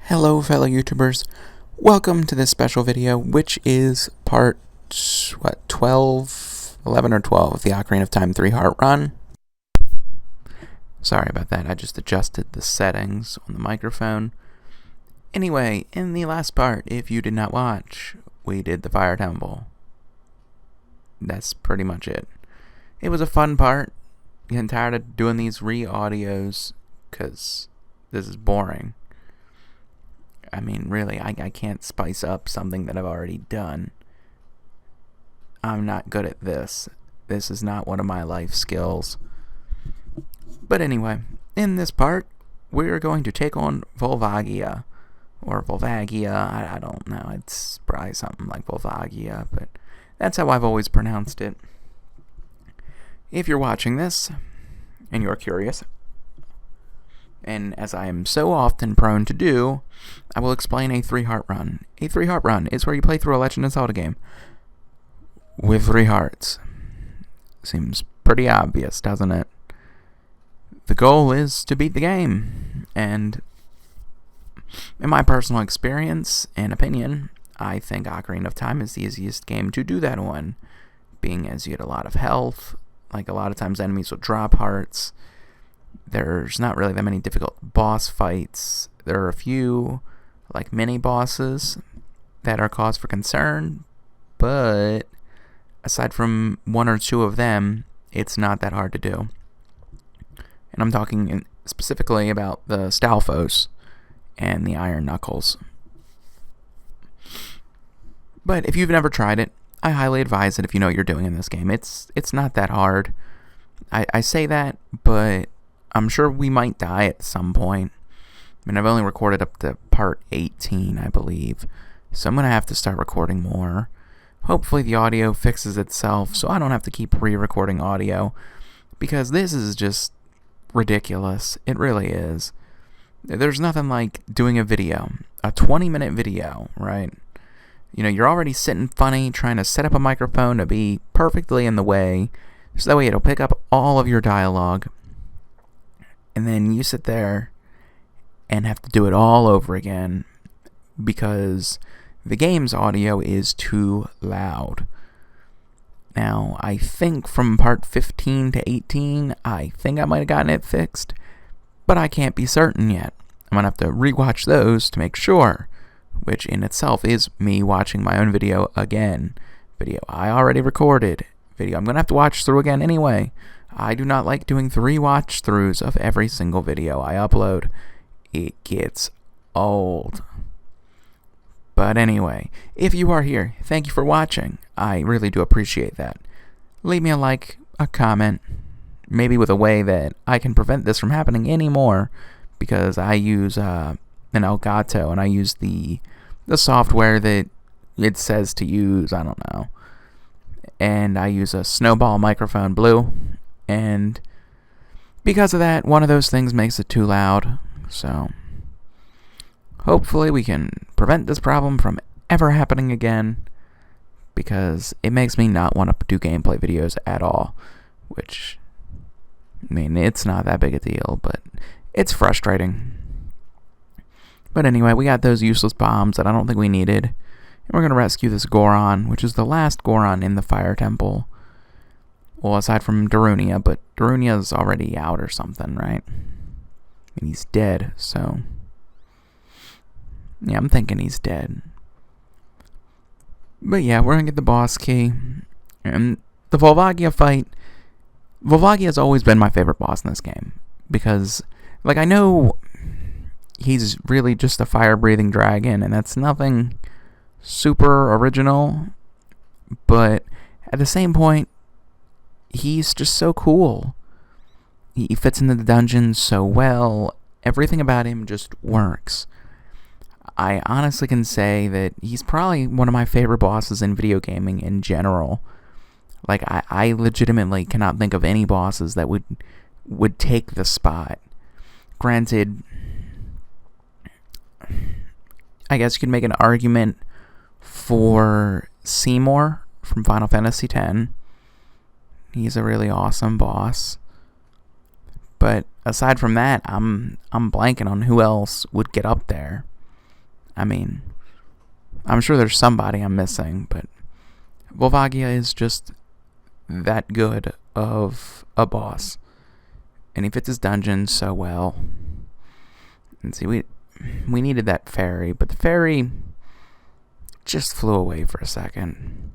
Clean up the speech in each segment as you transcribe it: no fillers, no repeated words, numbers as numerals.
Hello fellow YouTubers, welcome to this special video, which is part, 11 or 12 of the Ocarina of Time 3-Heart Run. Sorry about that, I just adjusted the settings on the microphone. Anyway, in the last part, if you did not watch, we did the Fire Temple. That's pretty much it. It was a fun part. Getting tired of doing these re-audios, because this is boring. I mean, really, I can't spice up something that I've already done. I'm not good at this. This is not one of my life skills. But anyway, in this part, we're going to take on Volvagaia. Or Volvagaia, I don't know. It's probably something like Volvagaia, but that's how I've always pronounced it. If you're watching this, and you're curious, and as I am so often prone to do, I will explain a 3-heart run. A 3-heart run is where you play through a Legend of Zelda game with 3 hearts. Seems pretty obvious, doesn't it? The goal is to beat the game, and in my personal experience and opinion, I think Ocarina of Time is the easiest game to do that on, being as you get a lot of health. Like, a lot of times enemies will drop hearts. There's not really that many difficult boss fights. There are a few, like, mini-bosses that are cause for concern, but aside from 1 or 2 of them, it's not that hard to do. And I'm talking specifically about the Stalfos and the Iron Knuckles. But if you've never tried it, I highly advise it if you know what you're doing in this game. It's not that hard. I say that, but I'm sure we might die at some point. I mean, I've only recorded up to part 18, I believe. So I'm going to have to start recording more. Hopefully the audio fixes itself so I don't have to keep re-recording audio. Because this is just ridiculous. It really is. There's nothing like doing a video. A 20-minute video, right? You know, you're already sitting funny, trying to set up a microphone to be perfectly in the way, so that way it'll pick up all of your dialogue. And then you sit there and have to do it all over again because the game's audio is too loud. Now, I think from part 15 to 18, I think I might have gotten it fixed, but I can't be certain yet. I'm going to have to rewatch those to make sure, which in itself is me watching my own video again. Video I already recorded. Video I'm going to have to watch through again anyway. I do not like doing 3 watch-throughs of every single video I upload. It gets old. But anyway, if you are here, thank you for watching. I really do appreciate that. Leave me a like, a comment, maybe with a way that I can prevent this from happening anymore, because I use an Elgato, and I use the software that it says to use, I don't know. And I use a Snowball Microphone Blue, and because of that, one of those things makes it too loud. So hopefully we can prevent this problem from ever happening again, because it makes me not want to do gameplay videos at all, which, I mean, it's not that big a deal, but it's frustrating. But anyway, we got those useless bombs that I don't think we needed. And we're going to rescue this Goron, which is the last Goron in the Fire Temple. Well, aside from Darunia, but Darunia's already out or something, right? And he's dead, so yeah, I'm thinking he's dead. But yeah, we're going to get the boss key. And the Volvagaia fight. Volvagaia has always been my favorite boss in this game. Because, like, I know he's really just a fire-breathing dragon, and that's nothing super original, but at the same point, he's just so cool. He fits into the dungeon so well. Everything about him just works. I honestly can say that he's probably one of my favorite bosses in video gaming in general. Like, I legitimately cannot think of any bosses that would take the spot. Granted, I guess you could make an argument for Seymour from Final Fantasy X. He's a really awesome boss. But aside from that, I'm blanking on who else would get up there. I mean, I'm sure there's somebody I'm missing, but Volvagaia is just that good of a boss. And he fits his dungeon so well. And see, we needed that fairy, but the fairy just flew away for a second.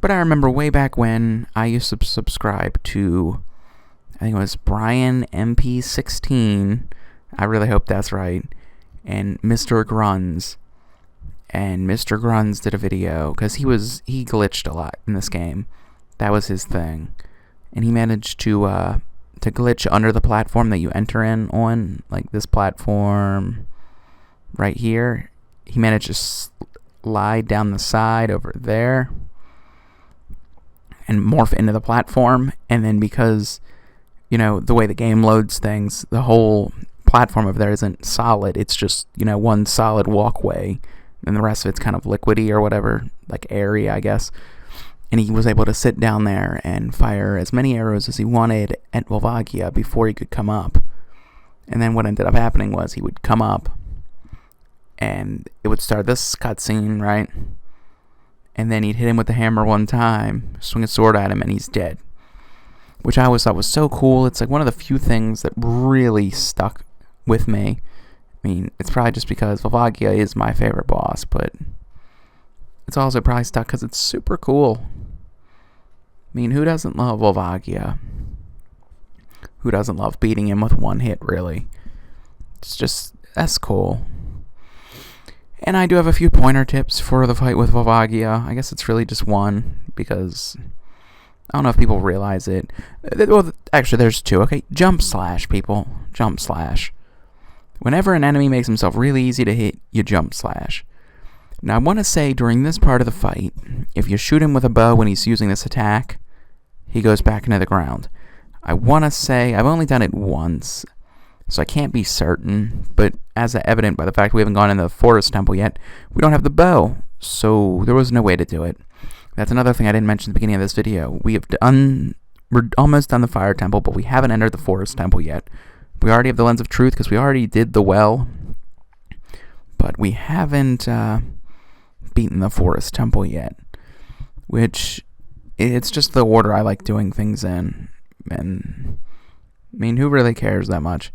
But I remember way back when I used to subscribe to, I think it was Brian MP16. I really hope that's right. And Mr. Grunz. And Mr. Grunz did a video because he glitched a lot in this game. That was his thing. And he managed to glitch under the platform that you enter in on, like this platform right here. He managed to slide down the side over there and morph into the platform. And then because, the way the game loads things, the whole platform over there isn't solid. It's just, one solid walkway. And the rest of it's kind of liquidy or whatever, like airy, I guess. And he was able to sit down there and fire as many arrows as he wanted at Volvagaia before he could come up. And then what ended up happening was he would come up, and it would start this cutscene, right? And then he'd hit him with the hammer one time, swing a sword at him, and he's dead. Which I always thought was so cool. It's like one of the few things that really stuck with me. I mean, it's probably just because Volvagaia is my favorite boss, but it's also probably stuck because it's super cool. I mean, who doesn't love Volvagaia? Who doesn't love beating him with one hit, really? It's just, that's cool. And I do have a few pointer tips for the fight with Volvagaia. I guess it's really just one, because I don't know if people realize it. Well, actually, there's two. Okay, jump slash, people. Jump slash. Whenever an enemy makes himself really easy to hit, you jump slash. Now, I want to say during this part of the fight, if you shoot him with a bow when he's using this attack, he goes back into the ground. I want to say, I've only done it once, so I can't be certain, but as evident by the fact we haven't gone into the forest temple yet, we don't have the bow, so there was no way to do it. That's another thing I didn't mention at the beginning of this video. We're almost done the fire temple, but we haven't entered the forest temple yet. We already have the lens of truth because we already did the well, but we haven't beaten the forest temple yet, which it's just the order I like doing things in, and I mean, who really cares that much?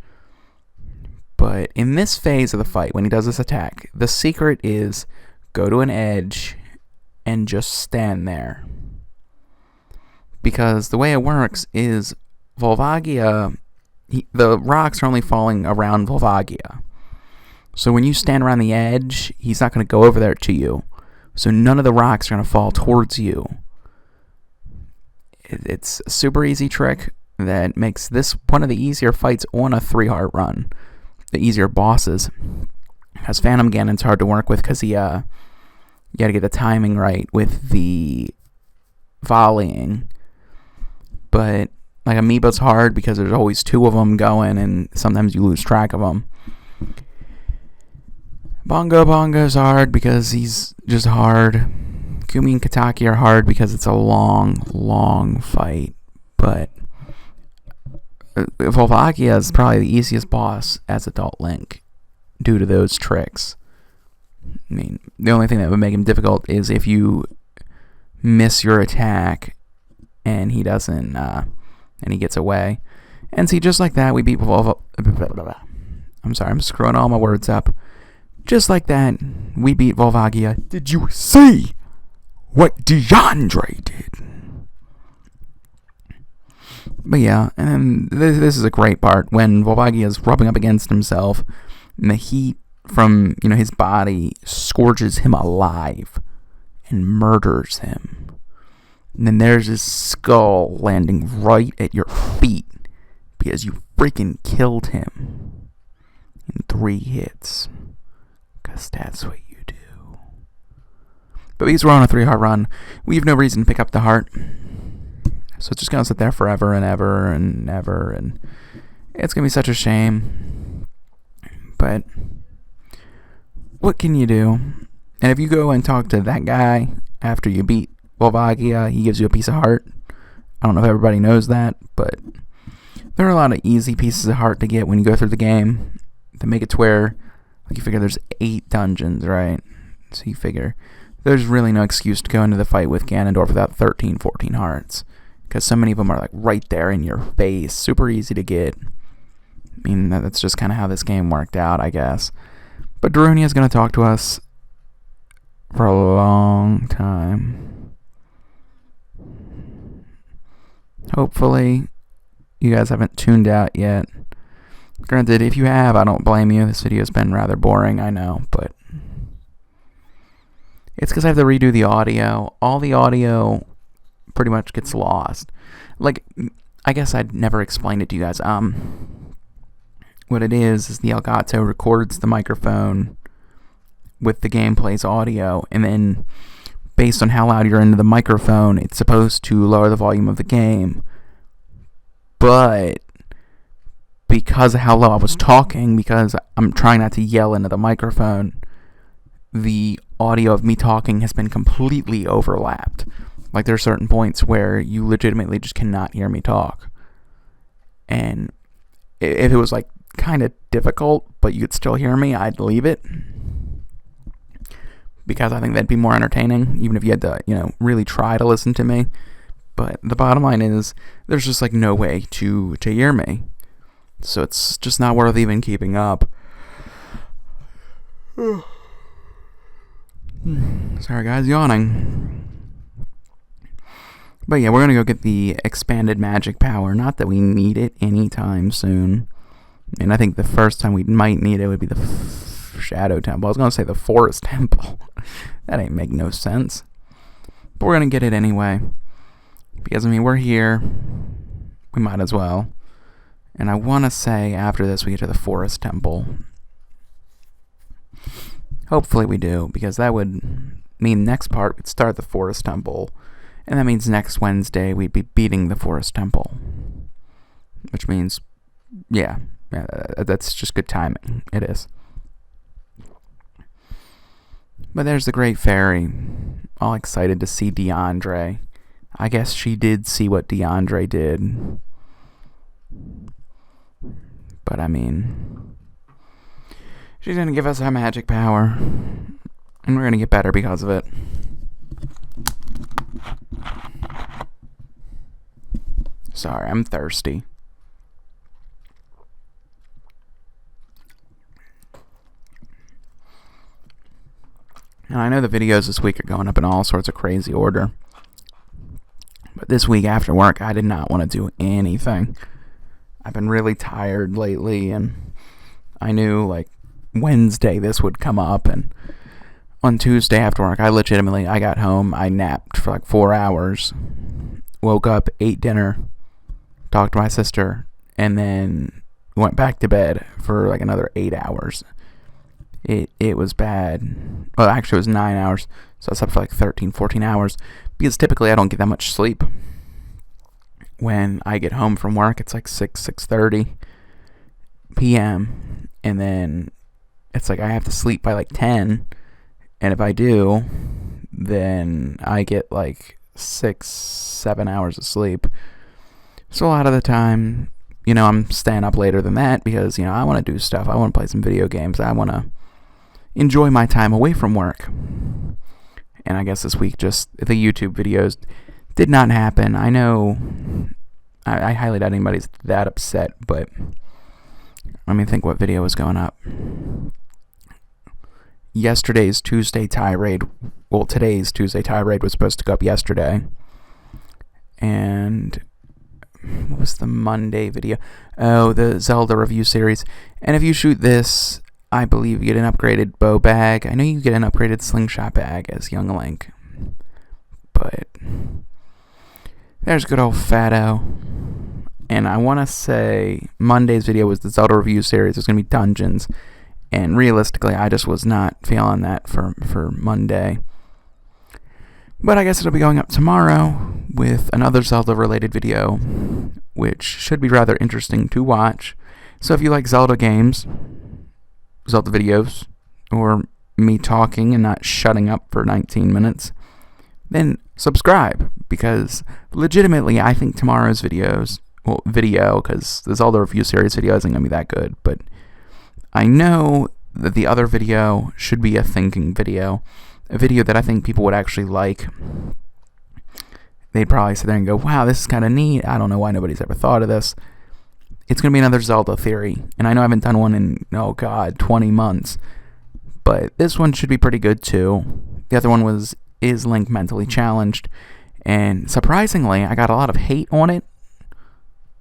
But in this phase of the fight, when he does this attack, the secret is go to an edge and just stand there, because the way it works is Volvagaia, the rocks are only falling around Volvagaia. So when you stand around the edge, he's not going to go over there to you. So none of the rocks are going to fall towards you. It's a super easy trick that makes this one of the easier fights on a 3-heart run. The easier bosses. Because Phantom Ganon's hard to work with because you got to get the timing right with the volleying. But like Amiibo's hard because there's always 2 of them going and sometimes you lose track of them. Bongo's hard because he's just hard. Kumi and Kataki are hard because it's a long fight. But Volvagaia is probably the easiest boss as Adult Link due to those tricks. I mean, the only thing that would make him difficult is if you miss your attack and he doesn't, and he gets away. And see, just like that, we beat I'm sorry, I'm screwing all my words up. Just like that, we beat Volvagaia. Did you see what DeAndre did? But yeah, and this is a great part when Volvagaia is rubbing up against himself, and the heat from his body scorches him alive and murders him. And then there's his skull landing right at your feet because you freaking killed him in 3 hits. Because that's what you do. But because we're on a 3-heart run, we have no reason to pick up the heart. So it's just going to sit there forever and ever and ever. And it's going to be such a shame. But what can you do? And if you go and talk to that guy after you beat Volvagaia, he gives you a piece of heart. I don't know if everybody knows that, but there are a lot of easy pieces of heart to get when you go through the game to make it to where Like, you figure there's 8 dungeons, right? So you figure there's really no excuse to go into the fight with Ganondorf without 13, 14 hearts. Because so many of them are, like, right there in your face. Super easy to get. I mean, that's just kind of how this game worked out, I guess. But Darunia is going to talk to us for a long time. Hopefully, you guys haven't tuned out yet. Granted, if you have, I don't blame you. This video's been rather boring, I know, but it's because I have to redo the audio. All the audio pretty much gets lost. Like, I guess I'd never explained it to you guys. What it is the Elgato records the microphone with the gameplay's audio, and then based on how loud you're into the microphone, it's supposed to lower the volume of the game. But because of how low I was talking, because I'm trying not to yell into the microphone, the audio of me talking has been completely overlapped. Like, there are certain points where you legitimately just cannot hear me talk. And if it was, like, kind of difficult, but you could still hear me, I'd leave it. Because I think that'd be more entertaining, even if you had to, really try to listen to me. But the bottom line is, there's just, like, no way to hear me. So it's just not worth even keeping up. Sorry, guys, yawning. But yeah, we're going to go get the expanded magic power. Not that we need it anytime soon. And I think the first time we might need it would be the Shadow Temple. I was going to say the Forest Temple. That ain't make no sense. But we're going to get it anyway. Because, we're here. We might as well. And I want to say after this we get to the Forest Temple. Hopefully we do, because that would mean next part we'd start the Forest Temple. And that means next Wednesday we'd be beating the Forest Temple. Which means, yeah, that's just good timing. It is. But there's the Great Fairy, all excited to see DeAndre. I guess she did see what DeAndre did. But she's going to give us our magic power. And we're going to get better because of it. Sorry, I'm thirsty. Now, I know the videos this week are going up in all sorts of crazy order. But this week after work, I did not want to do anything. I've been really tired lately, and I knew, like, Wednesday this would come up, and on Tuesday after work, I got home, I napped for like 4 hours, woke up, ate dinner, talked to my sister, and then went back to bed for like another 8 hours. It was bad. Well, actually it was 9 hours, so I slept for like 13, 14 hours, because typically I don't get that much sleep. When I get home from work, it's like 6:30 p.m., and then it's like I have to sleep by like 10, and if I do, then I get like 6-7 hours of sleep. So a lot of the time, I'm staying up later than that because, I want to do stuff. I want to play some video games. I want to enjoy my time away from work. And I guess this week, just the YouTube videos did not happen. I know I highly doubt anybody's that upset, but let me think what video was going up. Yesterday's Tuesday tirade, well, today's Tuesday tirade was supposed to go up yesterday. And what was the Monday video? Oh, the Zelda review series. And if you shoot this, I believe you get an upgraded bow bag. I know you get an upgraded slingshot bag as Young Link. But there's good old Fatto. And I want to say Monday's video was the Zelda review series. It was going to be dungeons. And realistically, I just was not feeling that for Monday. But I guess it'll be going up tomorrow with another Zelda-related video, which should be rather interesting to watch. So if you like Zelda games, Zelda videos, or me talking and not shutting up for 19 minutes, then subscribe, because legitimately I think tomorrow's video, because the Zelda review series video isn't going to be that good, but I know the other video should be a thinking video, a video that I think people would actually like. They'd probably sit there and go, wow, this is kind of neat. I don't know why nobody's ever thought of this. It's going to be another Zelda theory. And I know I haven't done one in, 20 months. But this one should be pretty good too. The other one is Link mentally challenged. And surprisingly, I got a lot of hate on it.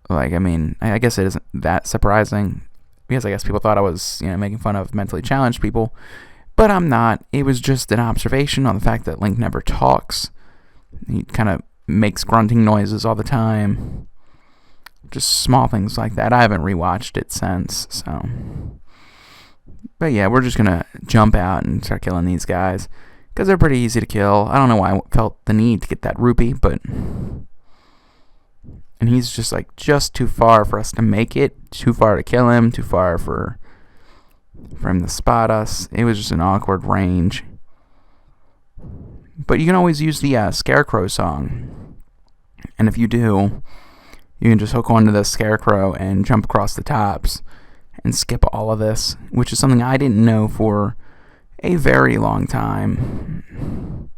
Like, I mean, I guess it isn't that surprising. Because I guess people thought I was, making fun of mentally challenged people. But I'm not. It was just an observation on the fact that Link never talks. He kind of makes grunting noises all the time. Just small things like that. I haven't rewatched it since, so. But yeah, we're just gonna jump out and start killing these guys. Because they're pretty easy to kill. I don't know why I felt the need to get that rupee, but. And he's just too far for us to make it. Too far to kill him. Too far for him to spot us. It was just an awkward range. But you can always use the Scarecrow song. And if you do, you can just hook onto the Scarecrow and jump across the tops and skip all of this, which is something I didn't know for a very long time.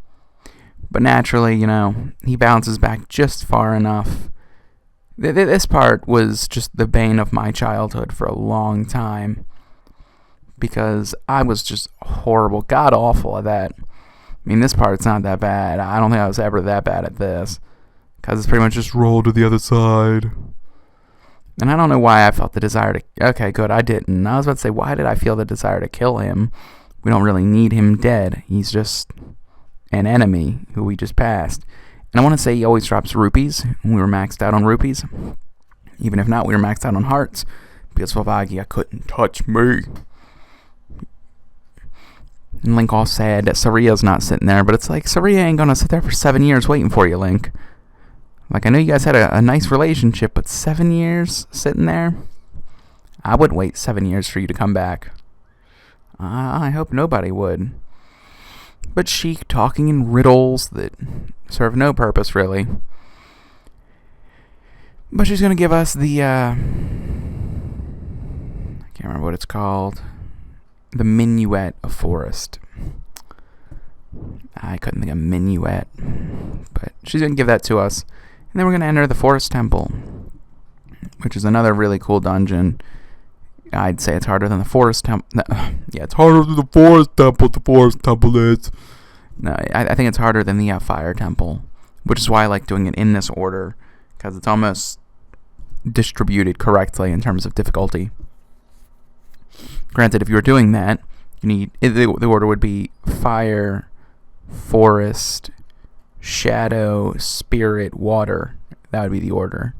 But naturally, he bounces back just far enough. This part was just the bane of my childhood for a long time, because I was just horrible, god-awful at that. I mean, this part's not that bad. I don't think I was ever that bad at this, because it's pretty much just roll to the other side. And I don't know why I felt the desire to... Okay, good, I didn't. I was about to say, why did I feel the desire to kill him? We don't really need him dead. He's just an enemy who we just passed. And I want to say he always drops rupees. We were maxed out on rupees. Even if not, we were maxed out on hearts. Because Volvagaia couldn't touch me. And Link all sad that Saria's not sitting there. But it's like, Saria ain't gonna sit there for 7 years waiting for you, Link. Like, I know you guys had a nice relationship, but 7 years sitting there? I wouldn't wait 7 years for you to come back. I hope nobody would. But Sheik talking in riddles that serve no purpose, really. But she's going to give us the, I can't remember what it's called. The Minuet of Forest. I couldn't think of Minuet. But she's going to give that to us. And then we're going to enter the Forest Temple, which is another really cool dungeon. I'd say it's harder than the Forest Temple. Yeah, it's harder than the Forest Temple. The Forest Temple is. No, I think it's harder than the Fire Temple, which is why I like doing it in this order, because it's almost distributed correctly in terms of difficulty. Granted, if you were doing that, you need the order would be Fire, Forest, Shadow, Spirit, Water. That would be the order.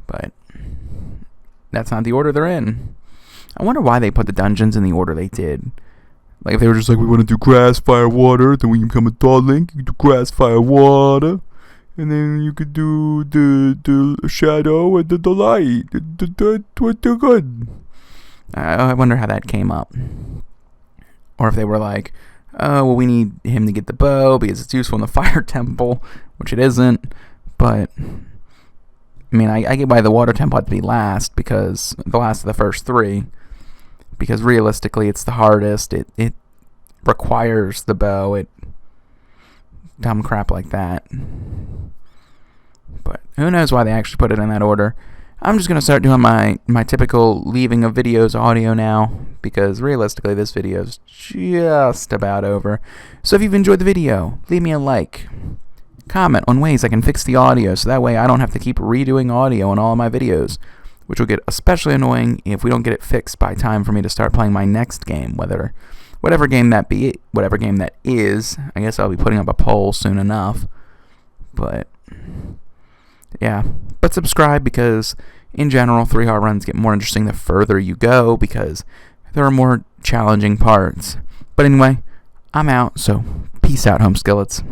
But that's not the order they're in. I wonder why they put the dungeons in the order they did. Like, if they were just like, we want to do grass, fire, water, then when you become a tall Link, you can do grass, fire, water, and then you could do the shadow and the light. They're good. I wonder how that came up. Or if they were like, oh, well, we need him to get the bow because it's useful in the Fire Temple, which it isn't. But I mean, I get why the Water Temple had to be last, because the last of the first three, because realistically it's the hardest. It requires the bow. Dumb crap like that. But who knows why they actually put it in that order. I'm just going to start doing my typical leaving of videos audio now, because realistically this video is just about over. So if you've enjoyed the video, leave me a like. Comment on ways I can fix the audio, so that way I don't have to keep redoing audio on all of my videos, which will get especially annoying if we don't get it fixed by time for me to start playing my next game, whatever game that is. I guess I'll be putting up a poll soon enough. But yeah, but subscribe, because in general 3-hour runs get more interesting the further you go, because there are more challenging parts. But anyway, I'm out, so peace out, home skillets.